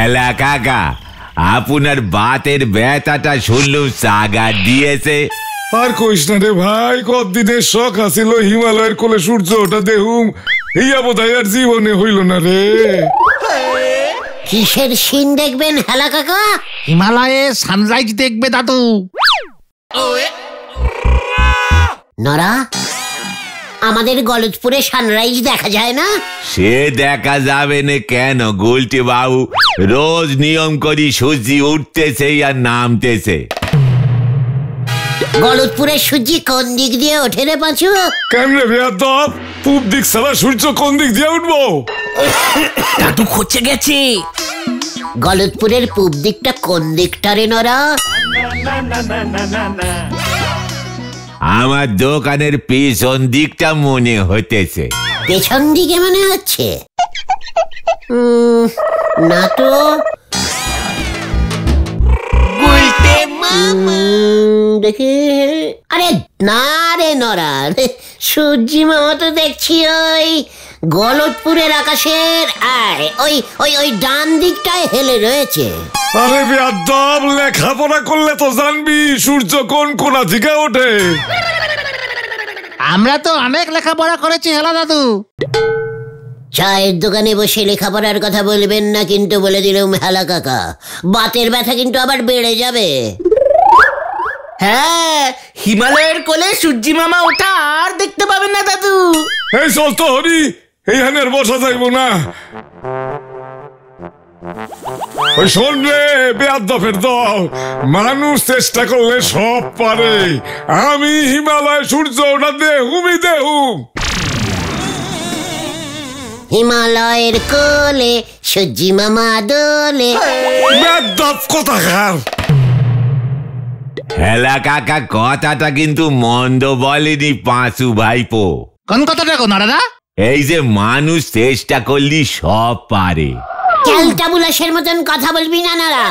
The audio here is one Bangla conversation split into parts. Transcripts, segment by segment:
হেলা কাকা, আপনার বাতের ব্যথাটা শুনলুম সাগার দিয়েছে। আর কইস না রে ভাই, কতদিনের শখ আছিল হিমালয়ের কোলে সূর্য ওটা দেহুম, ইয়া বোধহয় আর জীবনে হইল না রে। কিসের সিন দেখবেন হেলা কাকা? হিমালয়ে সানরাইজ দেখবে দাদু। নরা, আমাদের গলতপুরে সানরাইজ দেখা যায় না? সে দেখা যাবে না কেন গুলটি বাবু, রোজ নিয়ম করি সূর্য উঠতেছে আর নামতেছে। গলতপুরের সূর্য কোন দিক দিয়ে ওঠে রে পাঁচু? কেমনে বেয়াদব, পূব দিক ছাড়া সূর্য কোন দিক দিয়ে উঠবো? দাদু খচে গেছে। গলতপুরের পূব দিকটা কোন দিকটা রে নরা? আমার দোকানের পিছন দিকটা মনে হতেছে। পেছন দিকে মনে হচ্ছে? না তো। দেখি, আরে না রে নরা, সূর্য মামা তো দেখছি ওই গলতপুরের আকাশের ওই ওই ওই ডান দিকটায় হেলে রয়েছে। আরে বেয়াদব, লেখাপড়া করলে তো জানবি সূর্য কোন কোনা থেকে ওঠে। আমরা তো অনেক লেখাপড়া করেছি হেলা দাদু। চায়ের দোকানে বসে লেখাপড়ার কথা বলবেন না কিন্তু, বলে দিলাম হেলা কাকা, বাতের ব্যথা কিন্তু আবার বেড়ে যাবে। হ্যাঁ, হিমালয়ের কোলে সূর্যি মামা ওঠা আর দেখতে পাবেন না দাদু। এই চল তো হরি, এইখানে আর বসা যাইব না। ওই শোন রে বেয়াদবের দল, মানুষ চেষ্টা করলে সব পারে। আমি হিমালয় সূর্য ওঠা দেহুমই দেহুম। হিমালয়ের কোলে সূর্য মামা দোলে। বেয়াদব কোথাকার। হেলা কাকা কথাটা কিন্তু মন্দ বলেনি পাঁচু ভাইপো। কোন কথাটা গো নরাদা? এই যে মানুষ চেষ্টা করলি সব পারে। ক্যালটাবুলাসের মতন কথা বলবি না নারা।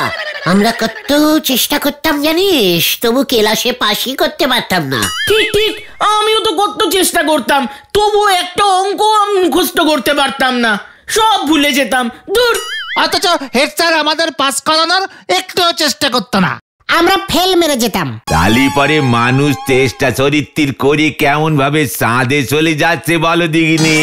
আমরা কত চেষ্টা করতাম জানিস, তবু ক্লাসে পাশই করতে পারতাম না। ঠিক ঠিক, আমিও তো কত চেষ্টা করতাম, তবু একটা অঙ্ক আমি মুখস্থ করতে পারতাম না, সব ভুলে যেতাম। দূর। অথচ হেড স্যার আমাদের পাস করানোর একটুও চেষ্টা করতো না, আমরা ফেল মেরে যেতাম। তালি পরে মানুষ চেষ্টা চরিত্র করে কেমন ভাবে চাঁদে চলে যাচ্ছে বলো দিগিনি।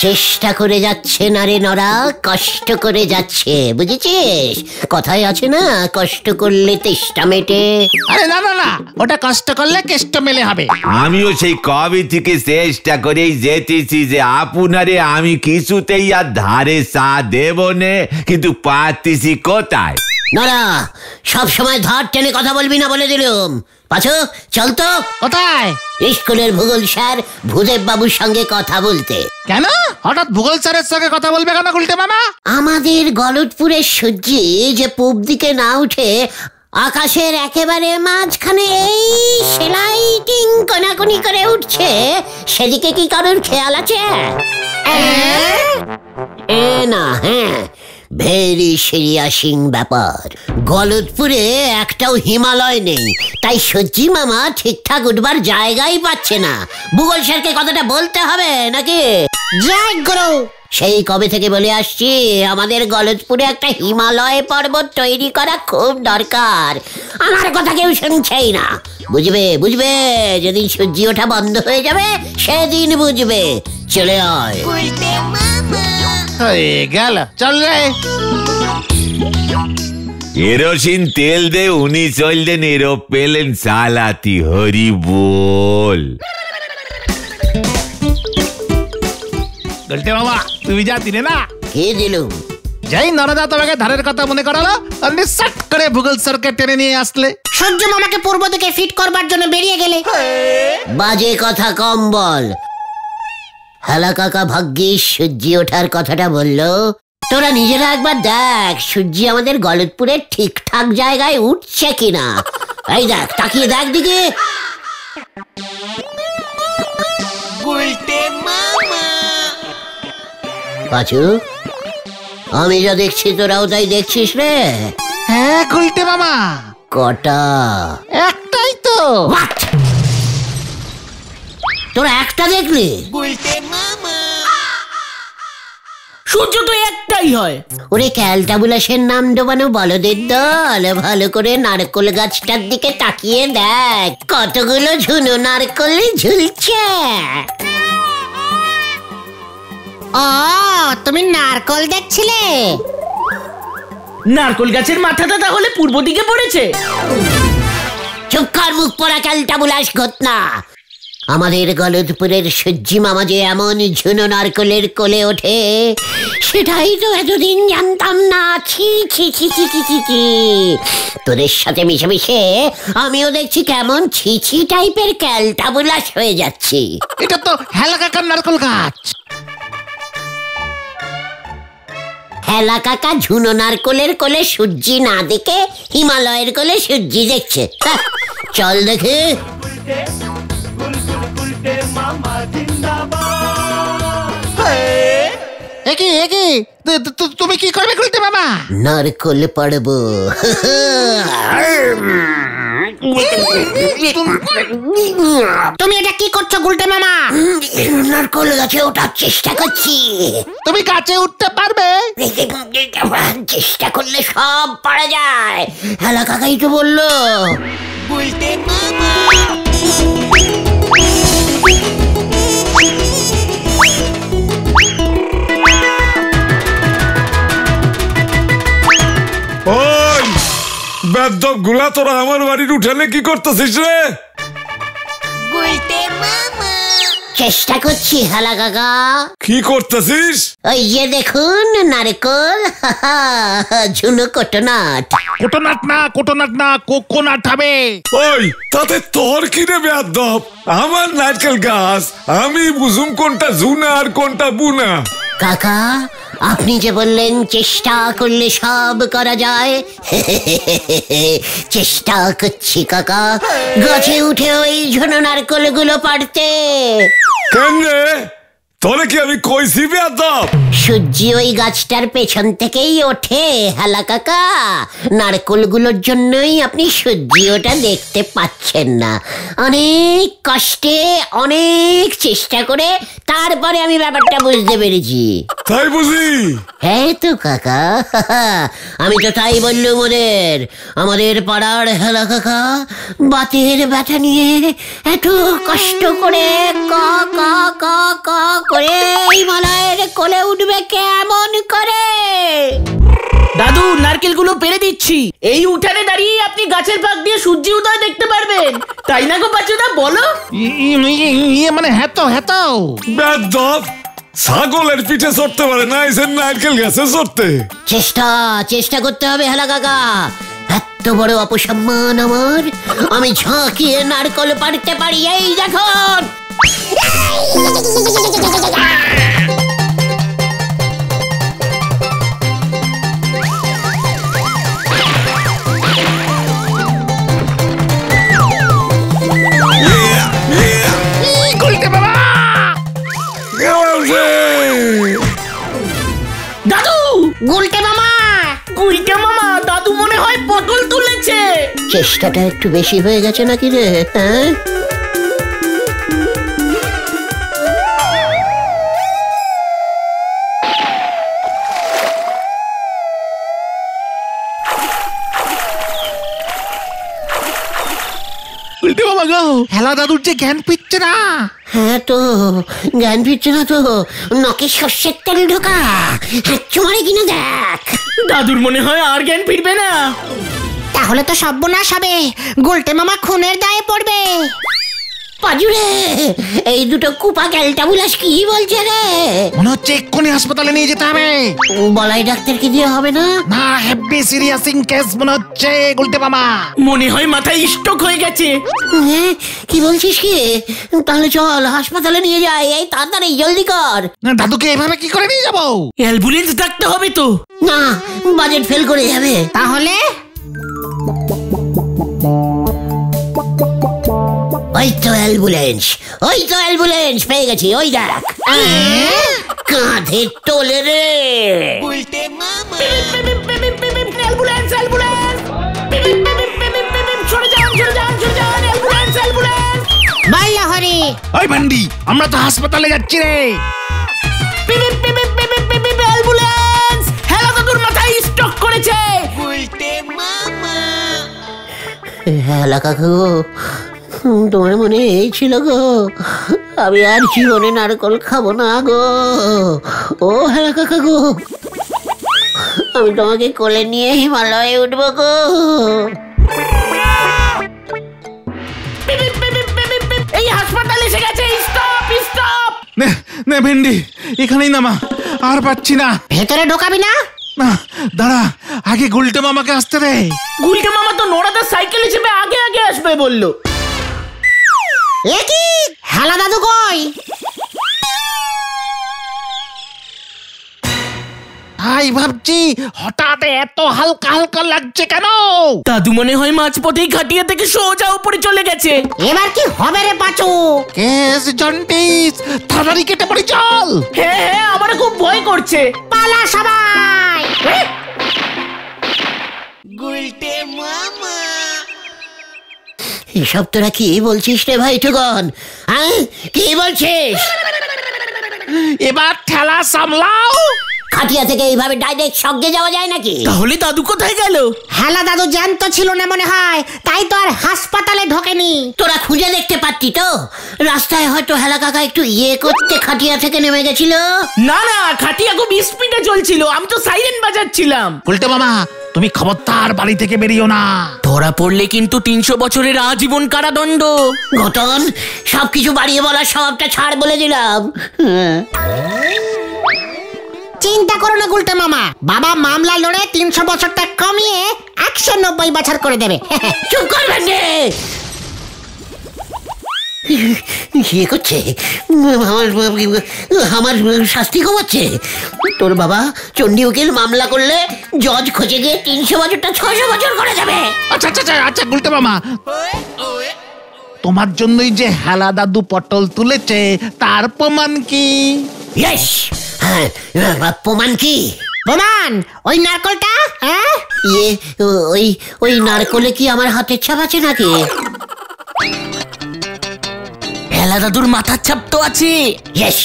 চেষ্টা করে যাচ্ছে না রে নরা, কষ্ট করে যাচ্ছে, বুঝেছিস? কথায় আছে না, কষ্ট করলে তেষ্টা মেটে। আরে না না না, ওটা কষ্ট করলে কেষ্ট মেলে হবে। আমিও সেই কবে থেকে চেষ্টা করেই যেতেছি যে আপনারে আমি কিছুতেই আর ধারে চা দেব নে, কিন্তু পারতেছি কোথায়। নরা, সব সময় ধর টেনে কথা বলবি না বলে দিলুম। পাঁচু চল তো। কোথায়? স্কুলের ভূগোল স্যার ভূদেব বাবুর সঙ্গে কথা বলতে। কেন হঠাৎ ভূগোল স্যারের সঙ্গে কথা বলবে কেন গুলটে মামা? আমাদের গলতপুরের সূর্য যে পূব দিকে না উঠে আকাশের একেবারে মাঝখানে এই সেলাইটিং কোনাকুনি করে উঠছে, সেদিকে কি কারোর খেয়াল আছে? না, হ্যাঁ, ভেরি সিরিয়াসিং ব্যাপার। গলতপুরে একটাও হিমালয় নেই, তাই সূর্য মামা ঠিকঠাক উঠবার জায়গাই পাচ্ছে না। ভূগোল স্যারকে কথাটা বলতে হবে নাকি? জয় গুরু। সেই কবে থেকে বলে আসছি, আমাদের গলতপুরে একটা হিমালয় পর্বত তৈরি করা খুব দরকার। আমার কথা কেউ শুনছেই না। বুঝবে বুঝবে, যেদিন সূর্য ওঠা বন্ধ হয়ে যাবে সেদিন বুঝবে। চলে আয়। হয়ে গেল, চল রে। কেরোসিন তেল দে উনি চললেন এরোপ্লেন চালাতি, হরি বল। গুলটে মামা তুমি যা দিলে না, কি দিলুম? যাই নরাদা তোমাকে ধারের কথা মনে করালো, আপনি সাট করে ভূগোল স্যারকে টেনে নিয়ে আসলে। সূর্য মামাকে পূর্ব দিকে ফিট করবার জন্য বেরিয়ে গেলে। বাজে কথা কম বল। হেলা কাকা ভাগ্যিস সূর্য ওঠার কথাটা বললো। তোরা নিজেরা একবার দেখ সূর্য আমাদের গলতপুরের ঠিকঠাক জায়গায় উঠছে কিনা। এই দেখ, তাকিয়ে দেখ দিকে। পাঁচু, আমি যা দেখছি তোরাও তাই দেখছিস রে? হ্যাঁ গুলটে মামা। কটা? একটাই তো। তোরা একটা দেখলি? সূর্য তো একটাই হয়। ওরে ক্যালটাবুলাসের নাম ডোবানো বলদের দল, ভালো করে নারকোল গাছটার দিকে তাকিয়ে দেখ, কতগুলো ঝুনো নারকোল ঝুলছে। ও, তুমি নারকল দেখছিলে? নারকোল গাছের মাথাটা তাহলে পূর্ব দিকে পড়েছে। চুপ কর মুখ পড়া ক্যালটাবুলাস ঘটনা। আমাদের গলদপুরের সূর্যি মামা যে এমন ঝুনো নারকলের কোলে ওঠে, সেটাই তো এতদিন জানতাম না। ছি ছি ছি ছি ছি ছি ছি। তোদের সাথে মিশে মিশে আমিও দেখছি কেমন ছি ছি টাইপের ক্যালটাবুলাস হয়ে যাচ্ছি। এটা তো হেলা কাকার নারকল গাছ। হেলা কাকা ঝুনো নারকলের কোলে সূর্যি না দেখে হিমালয়ের কোলে সূর্যি দেখছে। চল দেখে। তুমি কি করবে গুলটে মামা? নারকল পাড়বো। তুমি এটা কি করছো গুলটে মামা? নারকল গাছে ওঠার চেষ্টা করছি। তুমি গাছে উঠতে পারবে? চেষ্টা করলে সব পারা যায়। হেলা কাকাই তো বললো। ওই বেদ্যপ গুলা, তোরা আমার বাড়ির উঠানে কি করতেছিস রে? চেষ্টা করছি হেলা কাকা। কি করতেছিস? ওই যে দেখুন নারকল, ঝুনো কোটোনাট। কোটোনাট না কোকোনাট হবে। ওই তাতে তোর কি রে বেদ্যপ? আমার নারকেল গাছ, আমি বুঝুম কোনটা ঝুনা আর কোনটা বুনা। কাকা, আপনি যে বললেন চেষ্টা করলে সব করা যায়, চেষ্টা করছি কাকা, গাছে উঠে ওই ঝুনো নারকল গুলো পাড়তে। কেন রে, তোরে কি আমি কইছি বেদ্যপ? সূর্যি ওই গাছটার পেছন থেকেই ওঠে হেলা কাকা। নারকলগুলোর জন্যই আপনি সূর্যি ওটা দেখতে পাচ্ছেন না। অনেক কষ্টে, অনেক চেষ্টা করে তারপরে আমি ব্যাপারটা বুঝতে পেরেছি। তাই বুঝি? হ্যাঁ তো কাকা, আমি তো তাই বললুম আমাদের পাড়ার হেলা কাকা বাতের ব্যথা নিয়ে এত কষ্ট করে ক ক ক ক করে হিমালয়ের কোলে উঠবে কেমন করে? দাদু, নারকেলগুলো পেরে দিচ্ছি। এই উঠানে দাঁড়িয়ে আপনি গাছের ফাঁক দিয়ে সূর্য উদয় দেখতে পারবেন, তাই না গো বাচ্চাদা? বলো। মানে হ্যাঁ তো। বেদ্যপ ছাগলের পিঠে চড়তে পারে না, এসে নারকেল গাছে চড়তে। চেষ্টা করতে হবে হেলা কাকা। এত বড় অপসম্মান আমার, আমি ঝাঁকিয়ে নারকল পাড়তে পারি। এই দেখুন। গুলটে মামা! দাদু! গুলটে মামা! গুলটে মামা, দাদু মনে হয় পটল তুলেছে। চেষ্টাটা একটু বেশি হয়ে গেছে নাকি রে? হ্যাঁ, গুলটে মামা গো, হেলা দাদুর যে জ্ঞান ফিরছে না। হ্যাঁ তো, জ্ঞান ফিরছে না তো। নকে সর্ষের তেল ঢোকা, হাঁচু মারে কিনা দেখ। দাদুর মনে হয় আর জ্ঞান ফিরবে না। তাহলে তো সর্বনাশ হবে, গুলটে মামা খুনের দায়ে পড়বে। পাজুরে, এই দুটো কুপা ক্যালটাবুলাস কি বলছে রে? মনে হচ্ছে এক্ষুনি হাসপাতালে নিয়ে যেতে হবে। বলাই ডাক্তার কি দিয়ে হবে না? না, হেভি সিরিয়াস কেস মনে হচ্ছে গুলটে মামা। মনে হয় মাথায় স্ট্রোক হয়ে গেছে। হ্যাঁ, কি বলছিস কি? তাহলে চল হাসপাতালে নিয়ে যাই। এই তাড়াতাড়ি জলদি কর। দাদুকে এভাবে কি করে নিয়ে যাবো? অ্যাম্বুলেন্স ডাকতে হবে তো। না, বাজেট ফেল করে যাবে। তাহলে ওই তো অ্যাম্বুলেন্স পেয়ে গেছি। ওই দেখ, কাঁধে তোলে রে। অ্যাম্বুলেন্স! সরে যান! অ্যাম্বুলেন্স! বল হরি। ওই ভান্ডি, আমরা তো হাসপাতালে যাচ্ছি রে। হেলা কাকু, তোমার মনে এই ছিল গো আমি আর জীবনে নারকল খাবো না গো? ও হেলা কাকু, আমি তোমাকে কোলে নিয়ে হিমালয়ে উঠবো গো। এই হাসপাতাল এসে গেছে, স্টপ স্টপ। নে ভেন্ডি, এখানেই নামা, আর পাচ্ছি না। ভেতরে ঢোকাবি না? না দাঁড়া, আগে গুলটে মামাকে আসতে রে। গুলটে মামা তো নোরাদার সাইকেলে চেপে আগে আগে আসবে বললো। এ কি, হেলা দাদু কই? তাই ভাবছি হঠাৎ এত হালকা হালকা লাগছে কেন? দাদু মনে হয় মাঝপথেই খাটিয়া থেকে সোজা উপরে চলে গেছে। এবার কি হবে রে পাচু? কেস জন্ডিস, তাড়াতাড়ি কেটে পড়ি চল। হ্যাঁ হ্যাঁ, আমার খুব ভয় করছে। পালা সবাই। এসব তোরা কি বলছিস রে ভাই টুকন? হ্যাঁ, কি বলছিস? এবার ঠেলা সামলাও। খাটিয়া থেকে এইভাবে ডাইরেক্ট সঙ্গে যাওয়া যায় নাকি? তাহলে দাদু কোথায় গেল? হেলা দাদু জ্যান্ত ছিল না মনে হয়, তাই তো আর হাসপাতালে ঢোকেনি। তোরা খুঁজে দেখতে পারতি তো? রাস্তায় হয়তো হেলা কাকা একটু করতে খাটিয়া থেকে নেমে গেছিল। না না, খাটিয়া খুব স্পিডে চলছিল, আমি তো সাইরেন বাজাচ্ছিলাম। গুলটে মামা, তুমি খবরদার বাড়ি থেকে বেরিও না। ধরা পড়লে কিন্তু 300 বছরের আজীবন কারাদণ্ড। ঘটন, সবকিছু বাড়িয়ে বলার স্বভাবটা ছাড় বলে দিলাম। চিন্তা করো না গুলটে মামা, বাবা মামলা লড়ে 300 বছরটা কমিয়ে 190 বছর করে দেবে। চুপ করবেন রে। করছে আমার শাস্তি কমাচ্ছে। তোর বাবা চণ্ডী উকিল মামলা করলে জজ খোঁজে গিয়ে 300 বছরটা 600 বছর করে দেবে। আচ্ছা আচ্ছা আচ্ছা গুলটে মামা, তোমার জন্যই যে হেলা দাদু পটল তুলেছে, তার প্রমাণ কি? ইয়েস, হ্যাঁ, প্রমাণ কি? প্রমাণ ওই নারকলটা। হ্যাঁ, ওই নারকলে কি আমার হাতের ছাপ আছে নাকি? হেলা দাদুর মাথার ছাপ তো আছে। ইয়েস,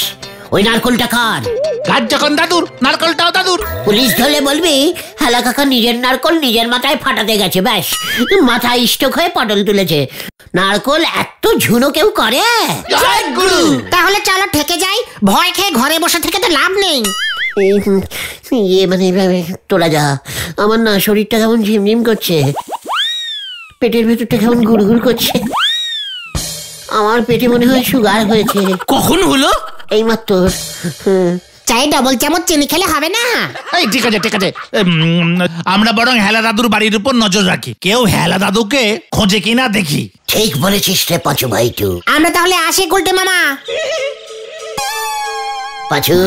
ওই নারকলটা কার? কাজ যখন দাদুর, নারকলটাও দাদুর। পুলিশ ধরলে বলবি হেলা কাকা নিজের নারকল নিজের মাথায় ফাটাতে গেছে, ব্যাস মাথায় স্ট্রোক হয়ে পটল তুলেছে। নারকল এত ঝুনো কেউ করে? তাহলে চলো ঠেকে যাই, ভয় খেয়ে ঘরে বসে থেকে তো লাভ নেই। মানে তোলা যা, আমার না শরীরটা কেমন ঝিমঝিম করছে, পেটের ভেতরটা কেমন গুড়গুড় করছে। আমার পেটে মনে হয় সুগার হয়েছে। কখন হলো? এই মাত্র। চাই ডাবল চামচ চিনি খেলে হবে না? এই ঠিক আছে ঠিক আছে, আমরা বরং হেলা দাদুর বাড়ির উপর নজর রাখি, কেউ হেলা দাদুকে খোঁজে কিনা দেখি। ঠিক বলেছিস রে পাঁচু ভাইটু। আমরা তাহলে আসি গুলটে মামা। পাঁচু,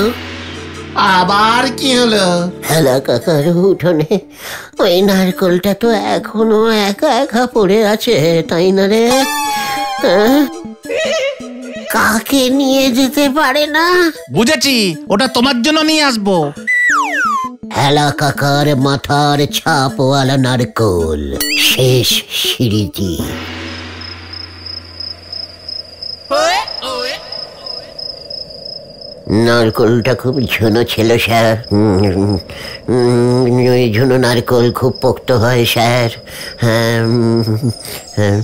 আবার কি হলো? হেলা কাকার উঠোনে ওই নারকলটা তো এখনো একা একা পড়ে আছে, তাই না রে? কাকে নিয়ে যেতে পারে না? বুঝেছি, ওটা তোমার জন্য নিয়ে আসবো। হেলা কাকার মাথার ছাপওয়ালা নারকল, শেষ সিঁড়িটি। নারকলটা খুব ঝুনো ছিল স্যার। ওই ঝুনো নারকল খুব পোক্ত হয় স্যার। হ্যাঁ, হ্যাঁ।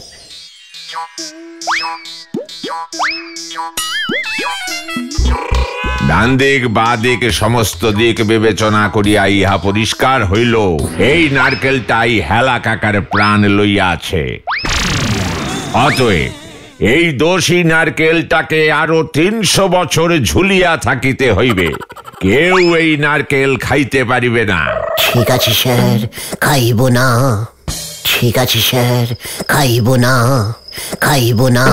ডান দিক বাঁ দিক সমস্ত দিক বিবেচনা করিয়া ইহা পরিষ্কার হইল, এই নারকেলটাই হেলা কাকার প্রাণ লইয়াছে। অতএব এই দোষী নারকেলটাকে আরো 300 বছর ঝুলিয়া থাকিতে হইবে। কেউ এই নারকেল খাইতে পারিবে না। ঠিক আছে স্যার, খাইব না। ঠিক আছে স্যার, খাইব না, খাইব না।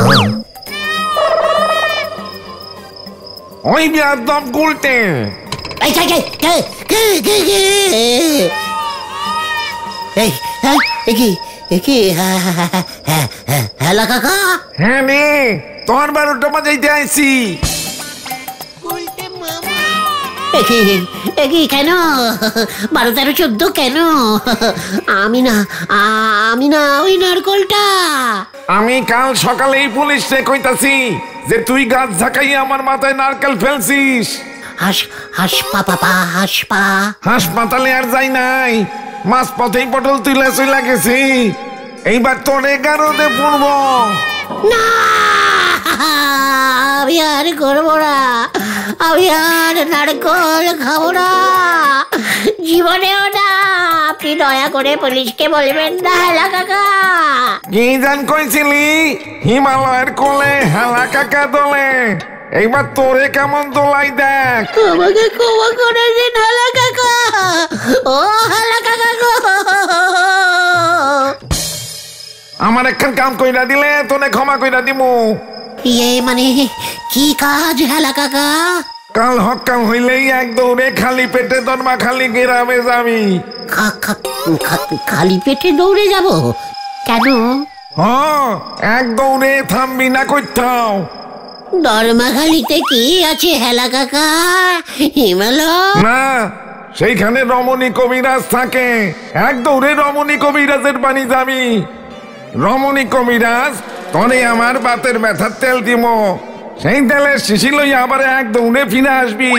ওই বিয়াদব গুলটে, হেলা কাকা। হ্যাঁ রে, তোর 12টা বাজাইতে আইছি। কেন 12, 13, 14 কেন? আমি না ওই নারকলটা। আমি কাল সকালেই পুলিশে কইতাছি যে তুই গাছ ঝাঁকাইয়া আমার মাথায় নারকেল ফেলছিস। হাসপাতালে আর যাই নাই, মাঝ পথেই পটল তুলে চলে গেছি। এইবার তোরে গারদে পড়ব না, আমি আর করবো না, আমি আর নারকল খাবো না, জীবনেও না। আপনি দয়া করে পুলিশকে বলবেন না হেলা কাকা। কি জান কইছিলি হিমালয়ের কোলে হেলা কাকা দোলে, এইবার তোরে কেমন দোলাই দেখ। আমাকে ক্ষমা করে দিন হেলা কাকা, ও হেলা কাকা গো। আমার একখান কাম কইরা দিলে তোনে ক্ষমা কইরা দিমু। মানে কি কাজ হেলা কাকা? কাল হকাল হইলেই এক দৌড়ে খালি পেটে দরমা খালি গ্রামে যাবি। খালি পেটে দৌড়ে যাব কেন? এক দৌড়ে থামবি না কইতাও। দরমাখালিতে কি আছে হেলা কাকা? হিমালয় না, সেইখানে রমণী কবিরাজ থাকে। এক দৌড়ে রমণী কবিরাজের বাড়ি যাবি। রমণী কবিরাজ তনে আমার বাতের ব্যথার তেল দিব, সেই তেলের শিশি লইয়া আবার এক দৌড়ে ফিরে আসবি।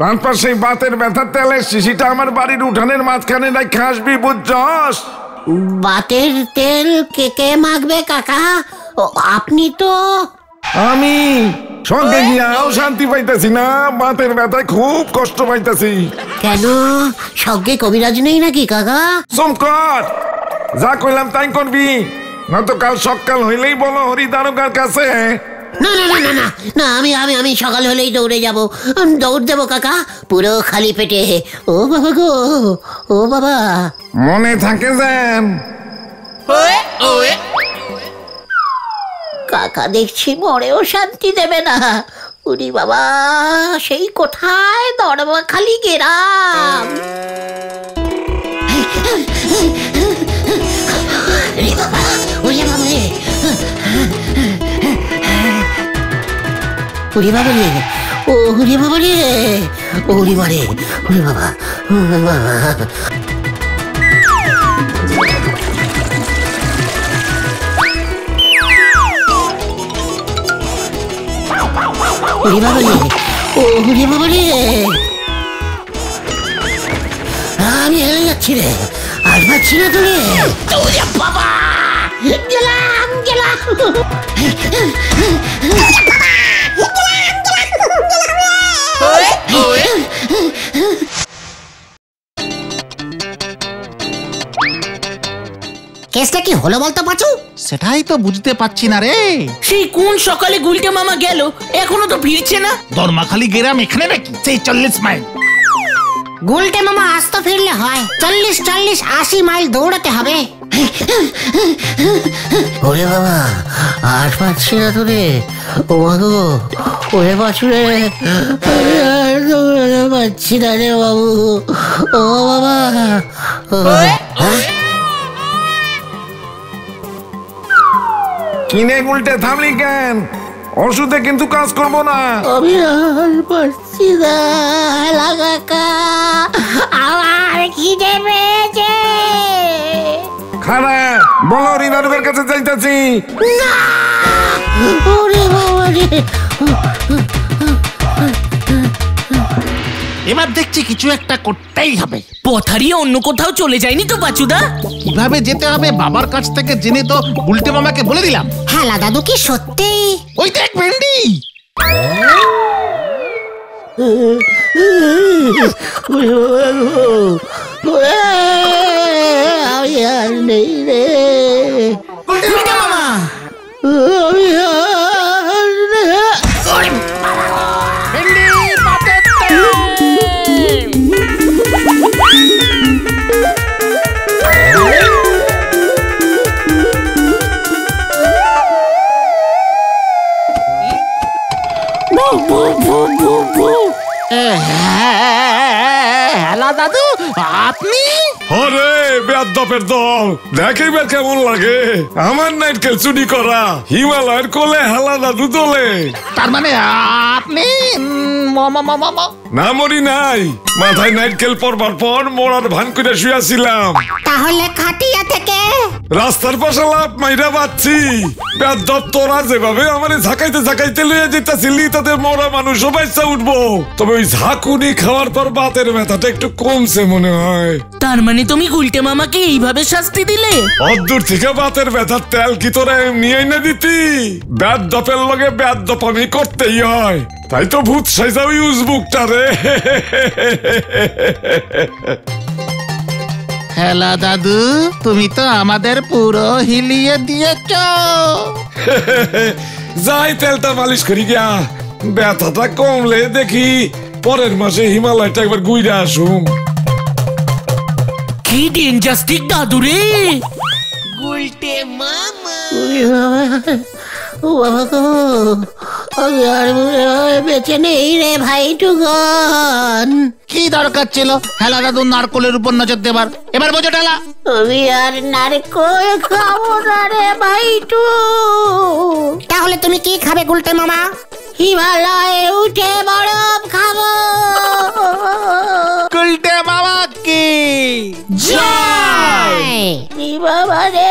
তারপর সেই বাতের ব্যথার তেলের শিশিটা আমার বাড়ির উঠানের মাঝখানে রাখা আসবি, বুঝছস? বাতের তেল কে কে মাখবে কাকা? আপনি তো। আমি সঙ্গে গিয়াও শান্তি পাইতেছি না, বাতের ব্যথায় খুব কষ্ট পাইতেছি। কেন, সঙ্গে কবিরাজ নেই নাকি কাকা? সোমকর, যা কইলাম তাই করবি, নয়তো কাল সকাল হইলেই বলো হরি দারোগার কাছে। না না না না না না, আমি আমি আমি সকাল হলেই দৌড়ে যাব, দৌড় দেবো কাকা, পুরো খালি পেটে। ও বাবা গো, ও বাবা। মনে থাকে যেন। কাকা দেখছি মরেও শান্তি দেবে না। উনি বাবা, সেই কোথায় দরমাখালি গেরাম। ওরে বাবা রে, ওরে বাবা রে, ওরে বাবা, ওরে বাবা, ওরে বাবা রে, ওরে বাবা রে, আমি হেলে যাচ্ছি রে, আর পাচ্ছি না তো রে। ওরে বাবা, গেলাম গেলাম। কেসটা কি হলো বলতো পাচু? সেটাই তো বুঝতে পারছি না রে। সেই কোন সকালে গুলটে মামা গেল, এখনো তো ফিরছে না। দরমাখালি গ্রাম এখানে নাকি? সেই 40 মাইল। গুলটে মামা আস্ত ফিরলে হয় 40-80 মাইল দৌড়াতে হবে। ওরে বাবা, আর পাচ্ছি না তো রে। ও মাগো, ওরে বাছুরে, আর দৌড়াতে পারছি না রে বাবু। ও বাবা, কিনে উল্টে থামলি কেন? ওষুধে কিন্তু কাজ করবো না। আমি আর পারছি না হেলা কাকা, আমার খিদে পেয়েছে। খারাপ বলো, রিনারুকের কাছে যাইতাছি। না, ওরে বাবা রে। এবার দেখছি কিছু একটা করতেই হবে। পথ হারিয়ে অন্য কোথাও চলে যায়নি তো বাচুদা? কিভাবে যেতে হবে বাবার কাছ থেকে জেনে তো উল্টে মামাকে বলে দিলাম। হেলা দাদু কি সত্যি? ওই দেখ ভেন্ডি। আমি আর নেই রে, মামা আমি আর নেই। হেলা দাদু, আপনি? আরে বেয়াদ্দপের দল, দেখিবে কেমন লাগে আমার নারকেল চুরি করা হিমালয়ের কোলে হেলা দাদু তোলে। তার মানে আপনি না মরি নাই, মাথায় নারকেল পরবার পর মোড়ার ভান করে শুয়েছিলাম। তাহলে খাটিয়া থেকে রাস্তার পাশে লাভ মাইরা বাচ্ছি। বেয়াদব তোরা যেভাবে আমারে ঝাঁকাইতে ঝাঁকাইতে লইয়া যেতেছিলি তাতে মরা মানুষও বাচ্চা উঠবো। তবে ওই ঝাঁকুনি খাওয়ার পর বাতের ব্যথাটা একটু কমছে মনে হয়। তার মানে তুমি গুলটে মামাকে এইভাবে শাস্তি দিলে? অদূর থেকে বাতের ব্যথার তেল কি তোরা এমনি না দিতি? বেয়াদপের লগে বেয়াদপ আমি করতেই হয়, তাই তো ভূত সাইজা ওই উজবুকটা রে। হেলা দাদু, তুমি তো আমাদের পুরো হিলিয়ে দিয়েছ। যাই তেলটা মালিশ করি গিয়া, ব্যথাটা কমলে দেখি পরের মাসে হিমালয়টা একবার ঘুরে আসুম। কি ডেঞ্জাস্টিক দাদু রে। ও বাবা গো, আমি আর বেঁচে নেই রে ভাই টুকন। কি দরকার ছিল হেলা দাদু নারকলের উপর নজর দেবার? এবার বোঝো ঠেলা। আমি আর নারকল খাবো না রে ভাইটু। তাহলে তুমি কি খাবে গুলটে মামা? হিমালয়ে উঠে বরফ খাবো। গুলটে মামা কি জয়! বাবা রে